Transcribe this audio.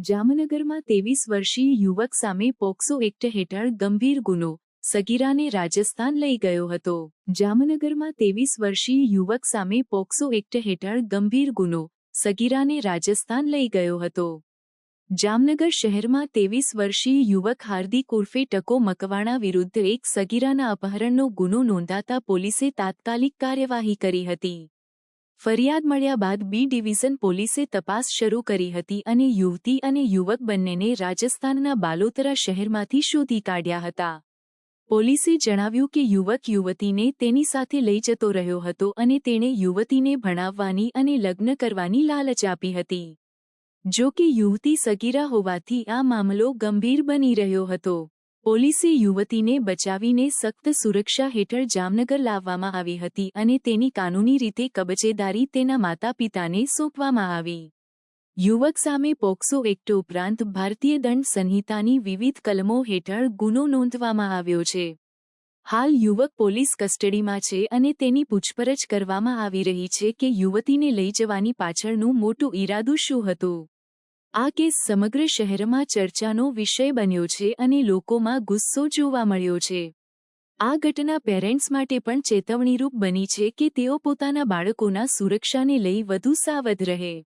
જામનગરમાં 23 વર્ષીય યુવક સામે પોક્સો એક્ટ હેઠળ ગંભીર ગુનો, સગીરાને રાજસ્થાન લઈ ગયો હતો. જામનગરમાં 23 વર્ષીય યુવક સામે પોક્સો એક્ટ હેઠળ ગંભીર ગુનો, સગીરાને રાજસ્થાન લઈ ગયો હતો. જામનગર શહેરમાં 23 વર્ષીય યુવક હાર્દિક ઉર્ફે ટકો મકવાણા વિરુદ્ધ એક સગીરાના અપહરણનો ગુનો નોંધાતા પોલીસે તાત્કાલિક કાર્યવાહી કરી હતી. ફરિયાદ મળ્યા બાદ બી ડિવિઝન પોલીસે તપાસ શરૂ કરી હતી અને યુવતી અને યુવક બંનેને રાજસ્થાનના બાલોતરા શહેરમાંથી શોધી કાઢ્યા હતા. પોલીસે જણાવ્યું કે યુવક યુવતીને તેની સાથે લઈ જતો રહ્યો હતો અને તેણે યુવતીને ભણાવવાની અને લગ્ન કરવાની લાલચ આપી હતી. જો કે યુવતી સગીરા હોવાથી આ મામલો ગંભીર બની રહ્યો હતો. પોલીસે યુવતીને બચાવીને સખ્ત સુરક્ષા હેઠળ જામનગર લાવવામાં આવી હતી અને તેની કાનૂની રીતે કબજેદારી તેના માતા-પિતાને સોંપવામાં આવી. યુવક સામે પોક્સો એક્ટ ઉપરાંત ભારતીય દંડ સંહિતાની વિવિધ કલમો હેઠળ ગુનો નોંધવામાં આવ્યો છે. હાલ યુવક પોલીસ કસ્ટડીમાં છે અને તેની પૂછપરછ કરવામાં આવી રહી છે કે યુવતીને લઈ જવાની પાછળનું મોટું ઈરાદું શું હતું. આ કેસ સમગ્ર શહેરમાં ચર્ચાનો વિષય બન્યો છે અને લોકોમાં ગુસ્સો જોવા મળ્યો છે. આ ઘટના પેરેન્ટ્સ માટે પણ ચેતવણીરૂપ બની છે કે તેઓ પોતાના બાળકોના સુરક્ષાને લઈ વધુ સાવધ રહે.